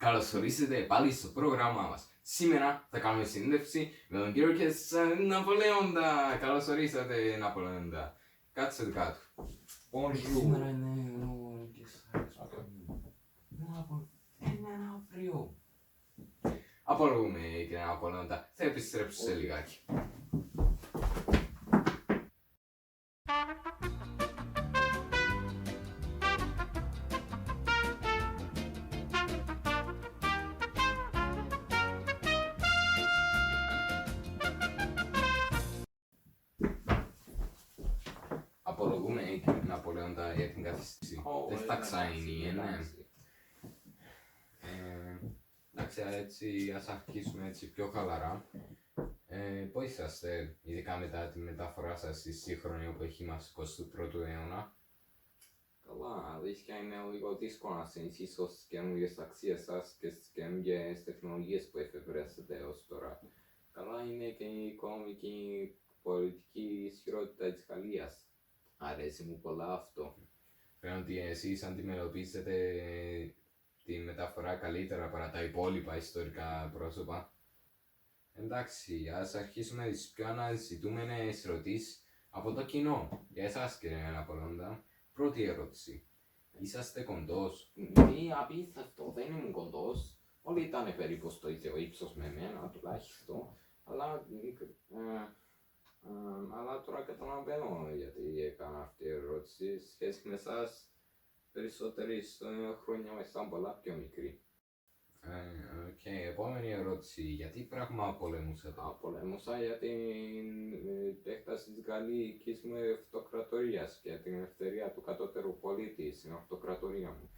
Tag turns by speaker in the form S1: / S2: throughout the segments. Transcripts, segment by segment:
S1: Καλώς ορίσατε πάλι στο πρόγραμμά μας. Σήμερα θα κάνουμε συνέντευξη με τον κύριο και Ναπολέοντα. Καλώς ορίσατε, Ναπολέοντα. Κάτσετε κάτω. Σήμερα είναι ο Κεσάρης. Ένα αύριο. Απολογούμε, κύριε Ναπολέοντα. Θα επιστρέψω σε λιγάκι. Απολογούμε, κύριε Ναπολέοντα, για την καθυστήση. Δεν θα ξαείνει, ναι. Εντάξει, έτσι, ας αρχίσουμε έτσι πιο χαλαρά. Πώς είσαστε, ειδικά μετά τη μεταφορά σας στη σύγχρονη εποχή μας, 21ου αιώνα?
S2: Καλά, αλήθεια είναι λίγο δύσκολο να συνηθίσω στις καινούργιες αξίες σας και στις καινούργιες τεχνολογίες που εφευρέσετε έως τώρα. Καλά είναι και η οικονομική πολιτική ισχυρότητα της Γαλλίας. Αρέσει μου πολλά αυτό.
S1: Φαίνεται ότι εσείς αντιμετωπίζετε τη μεταφορά καλύτερα παρά τα υπόλοιπα ιστορικά πρόσωπα. Εντάξει, ας αρχίσουμε τις πιο αναζητούμενες ερωτήσεις από το κοινό. Για εσάς, κύριε Ναπολέοντα, πρώτη ερώτηση. Είσαστε κοντός?
S2: Τι απίστευτο, δεν ήμουν κοντός. Όλοι ήταν περίπου στο ίδιο ύψος με εμένα, τουλάχιστον. Αλλά τώρα καταλαβαίνω γιατί έκανα αυτή η ερώτηση. Σχέση με εσάς, περισσότεροι χρόνια μας ήταν πολλά πιο μικροί.
S1: Επόμενη ερώτηση. Γιατί πράγμα πολεμούσατε?
S2: Πολέμουσα για την επέκταση της γαλλικής μου αυτοκρατορίας και την ελευθερία του κατώτερου πολίτη στην αυτοκρατορία μου.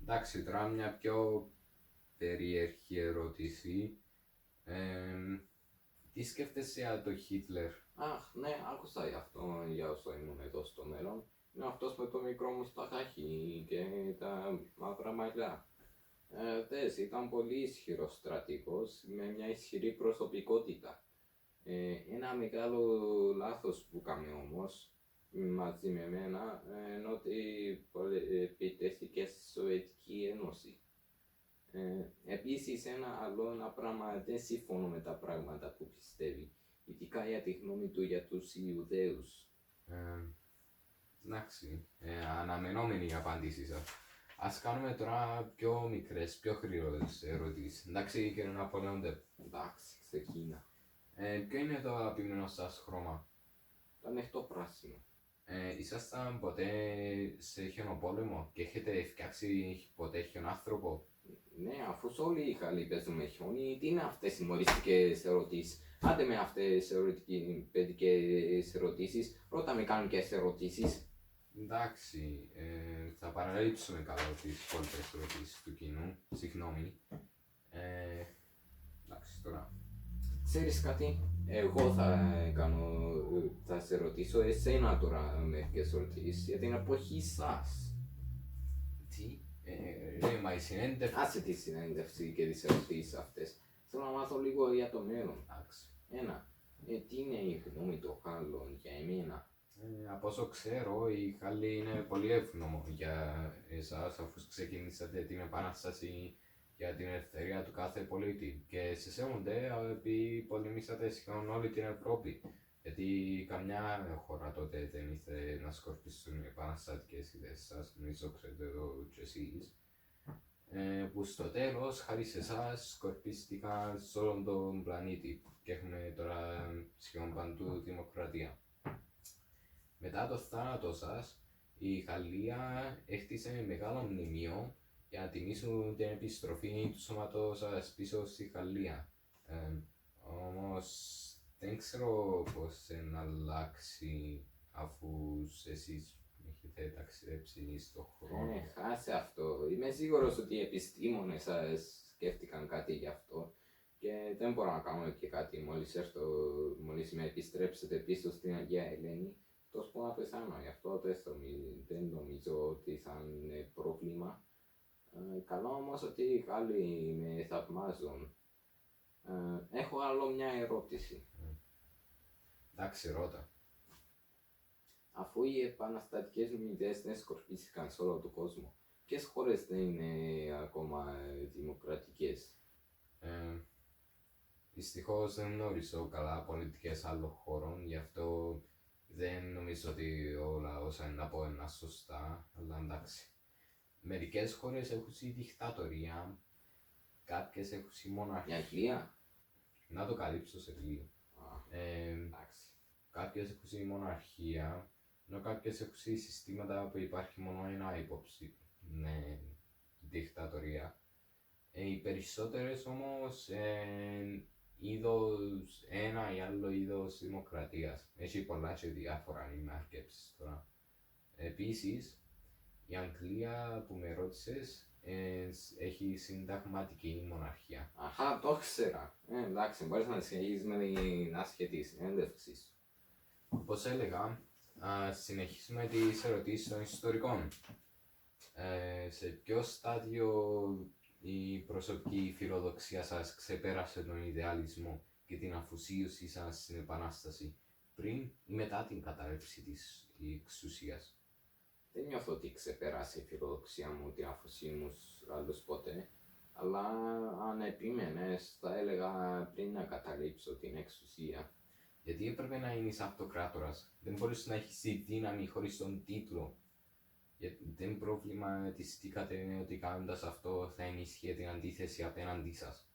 S1: Εντάξει, τώρα μια πιο περίεργη ερώτηση. Τι σκέφτεσαι για τον Χίτλερ?
S2: Αχ, ναι, άκουσα γι' αυτό για όσο ήμουν εδώ στο μέλλον. Είναι αυτός με το μικρό μου σταχάκι και τα μαύρα μαλλιά. Ήταν πολύ ισχυρός στρατηγός με μια ισχυρή προσωπικότητα. Ένα μεγάλο λάθος που έκανε όμως μαζί με εμένα ενώ ότι επιτέθηκε στη Σοβιετική Ένωση. Επίσης ένα πράγμα, δεν συμφωνώ με τα πράγματα που πιστεύει, ειδικά για τη γνώμη του για τους Ιουδαίους.
S1: Εντάξει, αναμενόμενη η απάντησή σας. Ας κάνουμε τώρα πιο μικρές, πιο γρήγορες ερωτήσεις. Εντάξει, κύριε Ναπολέοντα?
S2: Εντάξει, ξεκίνα.
S1: Ποιο είναι το αγαπημένο σας χρώμα?
S2: Το ανοιχτό πράσινο.
S1: Ήσασταν ποτέ σε χιονοπόλεμο και έχετε φτιάξει ποτέ χιονάνθρωπο?
S2: Ναι, αφού όλοι οι Γάλλοι παίζουν με χιόνι, τι είναι αυτές οι μοριστικές ερωτήσεις? Άντε με αυτές τις παιδικές ερωτήσεις, ρώτα με κανονικές ερωτήσεις.
S1: Εντάξει, θα παραλείψουμε καλά τις υπόλοιπες ερωτήσεις του κοινού. Συγγνώμη. Εντάξει, τώρα.
S2: Ξέρεις κάτι, εγώ θα σε ρωτήσω εσένα τώρα μερικές ερωτήσεις για την εποχή σας.
S1: Τι? Μα η συνέντευξη...
S2: Άσε τη συνέντευξη και τις ερωτήσεις αυτές. Θέλω να μάθω λίγο για το μέλλον. Ένα, τι είναι η γνώμη των Γάλλων για εμένα?
S1: Από όσο ξέρω, οι Γάλλοι είναι πολύ ευγνώμων για εσάς αφού ξεκινήσατε την επανάσταση για την ελευθερία του κάθε πολίτη και σε σέβονται επειδή πολεμήσατε σχεδόν όλη την Ευρώπη. Γιατί καμιά χώρα τότε δεν ήθελε να σκορπίσουν οι επαναστατικές ιδέες σας, νομίζω ξέρετε εδώ και εσείς. Που στο τέλος, χάρη σε εσάς, σκορπίστηκαν σε όλον τον πλανήτη και έχουμε τώρα σχεδόν παντού δημοκρατία. Μετά το θάνατο σας, η Γαλλία έχτισε μεγάλο μνημείο για να τιμήσουν την επιστροφή του σώματος σας πίσω στη Γαλλία. Όμως δεν ξέρω πώς να αλλάξει αφού εσείς έχετε ταξιδέψει στον χρόνο.
S2: Χάσε αυτό. Είμαι σίγουρος ότι οι επιστήμονες σας σκέφτηκαν κάτι γι' αυτό και δεν μπορώ να κάνω και κάτι μόλις με επιστρέψετε πίσω στην Αγία Ελένη. Τόσο που να πεθάνω, γι' αυτό δεν νομίζω ότι θα είναι πρόβλημα. Καλό όμως ότι οι Γάλλοι με θαυμάζουν. Έχω άλλο μια ερώτηση.
S1: Εντάξει, ρώτα.
S2: Αφού οι επαναστατικές μου ιδέες δεν σκορπίστηκαν σε όλο τον κόσμο Ποιες χώρες δεν είναι ακόμα δημοκρατικές?
S1: Δυστυχώς δεν γνωρίζω καλά πολιτικές άλλων χωρών, γι' αυτό δεν νομίζω ότι όλα όσα είναι να πω είναι σωστά, αλλά εντάξει. Μερικές χώρες έχουν η δικτατορία, κάποιες έχουν η
S2: Η
S1: μοναρχία.
S2: Αγγλία?
S1: Να το καλύψω σε λίγο.
S2: Εντάξει.
S1: Κάποιες έχουν η μοναρχία, ενώ κάποιες έχουν συστήματα που υπάρχει μόνο ένα υπόψη. Ναι, δικτατορία. Οι περισσότερες όμως είδος ένα ή άλλο είδος δημοκρατίας. Έχει πολλά και διάφορα αν είμαι αρκέψεις τώρα. Επίσης, η Αγγλία που με ρώτησες έχει συνταγματική μοναρχία.
S2: Αχα, το ήξερα. Εντάξει, μπορείς να συνεχίσεις με την άσχετη συνέντευξη σου.
S1: Όπως έλεγα, συνεχίσουμε τις ερωτήσεις των ιστορικών. Σε ποιο στάδιο η προσωπική φιλοδοξία σας ξεπέρασε τον ιδεαλισμό και την αφοσίωσή σας στην Επανάσταση, πριν ή μετά την κατάρρευση της εξουσίας?
S2: Δεν νιώθω ότι ξεπέρασε η φιλοδοξία μου την αφοσίωση μου στους άλλους ποτέ, αλλά αν επίμενες θα έλεγα πριν να καταλήψω την εξουσία.
S1: Γιατί έπρεπε να γίνεις αυτοκράτορας, δεν μπορείς να έχεις τη δύναμη χωρίς τον τίτλο. Γιατί δεν προβληματιστήκατε ότι κάνοντας αυτό θα ενισχύει την αντίθεση απέναντί σας?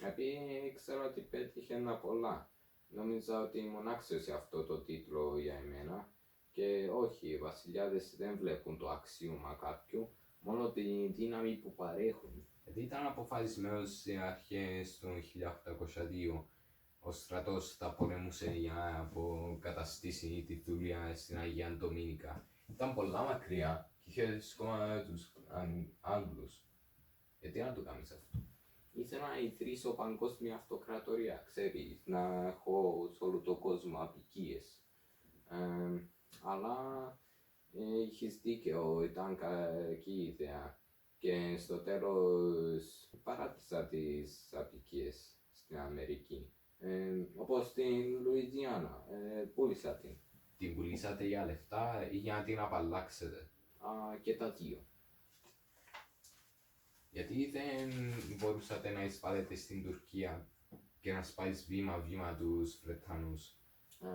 S2: Επειδή ξέρω ότι πέτυχαινα πολλά. Νόμιζα ότι ήμουν άξιος για αυτό το τίτλο για εμένα και όχι, οι βασιλιάδες δεν βλέπουν το αξίωμα κάποιου, μόνο τη δύναμη που παρέχουν.
S1: Γιατί ήταν αποφασισμένος σε αρχές του 1802 ο στρατός θα πολεμούσε για να αποκαταστήσει τη δουλειά στην Αγία Ντομίνικα. Ήταν πολλά μακριά και είχε ακόμα τους Άγγλους. Γιατί να το κάνεις αυτό?
S2: Ήθελα να ιδρύσω παγκόσμια αυτοκρατορία, ξέρεις, να έχω σε όλο τον κόσμο απικίες. Αλλά είχες δίκαιο, ήταν κακή ιδέα. Και στο τέλος παράτησα τις απικίες στην Αμερική. Όπως στην Λουιζιάννα, πούλησα την.
S1: Την πουλήσατε για λεφτά ή για να την απαλλάξετε?
S2: Και τα δύο.
S1: Γιατί δεν μπορούσατε να εισβάλλετε στην Τουρκία και να σπάεις βήμα-βήμα τους Βρετανούς?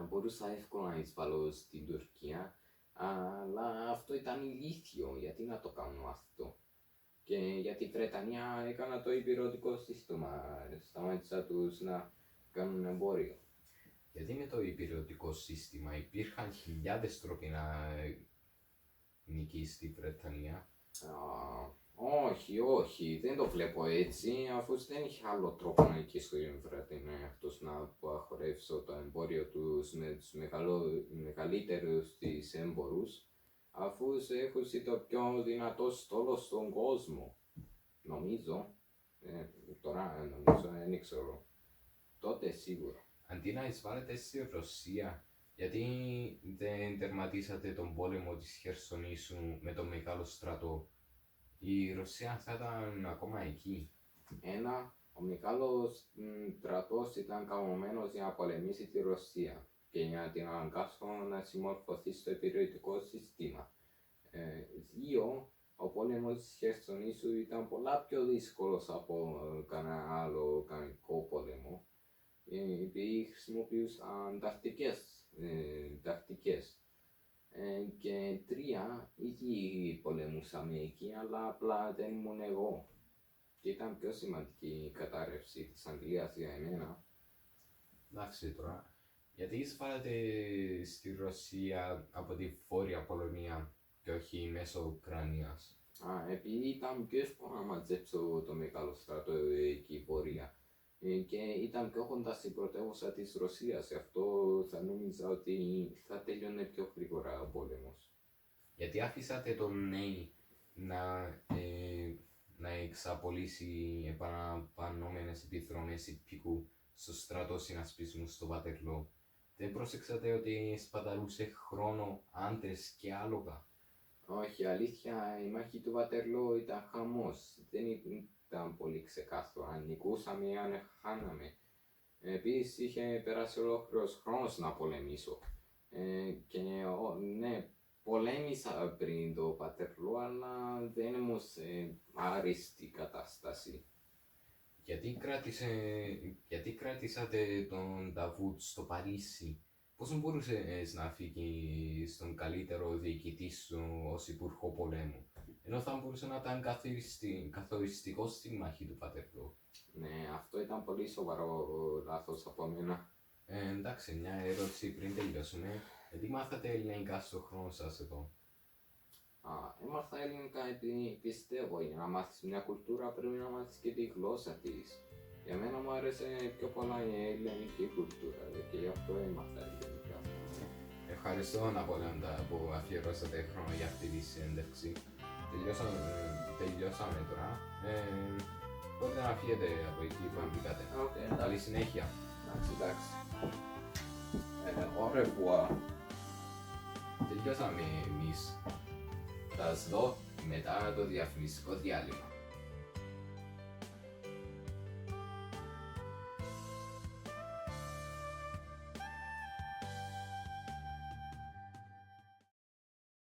S2: Μπορούσα εύκολα να εισβάλλω στην Τουρκία, αλλά αυτό ήταν ηλίθιο, γιατί να το κάνω αυτό. Και για τη Βρετανία έκανα το υπηρετικό σύστημα, σταμάτησα τους να κάνουν εμπόριο.
S1: Γιατί με το υπηρετικό σύστημα υπήρχαν χιλιάδες τρόποι να νικήσει τη Βρετανία.
S2: Όχι, δεν το βλέπω έτσι, αφού δεν είχε άλλο τρόπο να νικήσω την Βρετανία εκτός να απαγορεύσω το εμπόριο τους με τους μεγαλύτερους της έμπορους, αφού έχουν το πιο δυνατό στόλο στον κόσμο. Νομίζω, τώρα νομίζω δεν ξέρω, τότε σίγουρα.
S1: Αντί να εισβάλλετε στη Ρωσία, γιατί δεν τερματίσατε τον πόλεμο της Χερσονήσου με τον μεγάλο στρατό? Η Ρωσία θα ήταν ακόμα εκεί.
S2: Ο μεγάλος στρατός ήταν καμωμένος για να πολεμήσει τη Ρωσία και για να την αναγκάσω να συμμορφωθεί στο υπηρετικό σύστημα. 2. Ο πόλεμος της Χερσονήσου ήταν πολλά πιο δύσκολος από κανένα άλλο κανονικό πόλεμο, επειδή χρησιμοποιούσαν τακτικές. Και 3. Ήδη πολεμούσαμε εκεί, αλλά απλά δεν ήμουν εγώ. Και ήταν πιο σημαντική η κατάρρευση της Αγγλίας για εμένα.
S1: Εντάξει τώρα, γιατί εισβάλλετε στη Ρωσία από τη Βόρεια Πολωνία και όχι μέσω Ουκρανίας?
S2: Επειδή ήταν πιο εύκολο να μαζέψω το μεγάλο στρατό εκεί βόρεια και ήταν πιο κοντά στην πρωτεύουσα της Ρωσίας, γι' αυτό θα νόμιζα ότι θα τελειώνε πιο γρήγορα ο πόλεμος.
S1: Γιατί αφήσατε τον Νέι να εξαπολύσει επαναλαμβανόμενες επιδρομές υπηκού στο στρατό συνασπισμού στο Βατερλό? Δεν πρόσεξατε ότι σπαταλούσε χρόνο, άντρες και άλογα?
S2: Όχι, αλήθεια, η μάχη του Βατερλό ήταν χαμός. Δεν ήταν πολύ ξεκάθαρο αν νικούσαμε ή αν χάναμε. Επίσης είχε περάσει ολόκληρος χρόνος να πολεμήσω. Και ναι, πολέμησα πριν το Πατερλό, αλλά δεν ήμουν σε άριστη κατάσταση.
S1: Γιατί κράτησατε τον Νταβούτ στο Παρίσι? Πώς μπορούσες να φύγεις στον καλύτερο διοικητή σου ως υπουργό πολέμου, ενώ θα μπορούσε να ήταν καθοριστικό στη μάχη του Πατερλό?
S2: Ναι, αυτό ήταν πολύ σοβαρό λάθος από μένα.
S1: Εντάξει, μια ερώτηση πριν τελειώσουμε. Τι μάθατε ελληνικά στον χρόνο σας εδώ?
S2: Έμαθα ελληνικά επειδή πιστεύω για να μάθεις μια κουλτούρα πρέπει να μάθεις και τη γλώσσα της. Για μένα μου άρεσε πιο πολλά η ελληνική κουλτούρα και γι' αυτό έμαθα ελληνικά.
S1: Ευχαριστώ, Ναπολέοντα, που αφιερώσατε χρόνο για αυτή τη συνέντευξη. Τελειώσαμε τώρα. Μπορείτε να φύγετε από εκεί που μπήκατε. Καλή συνέχεια.
S2: Εντάξει. Au revoir.
S1: Τελειώσαμε εμείς. Θα σας δω μετά το διαφημιστικό διάλειμμα.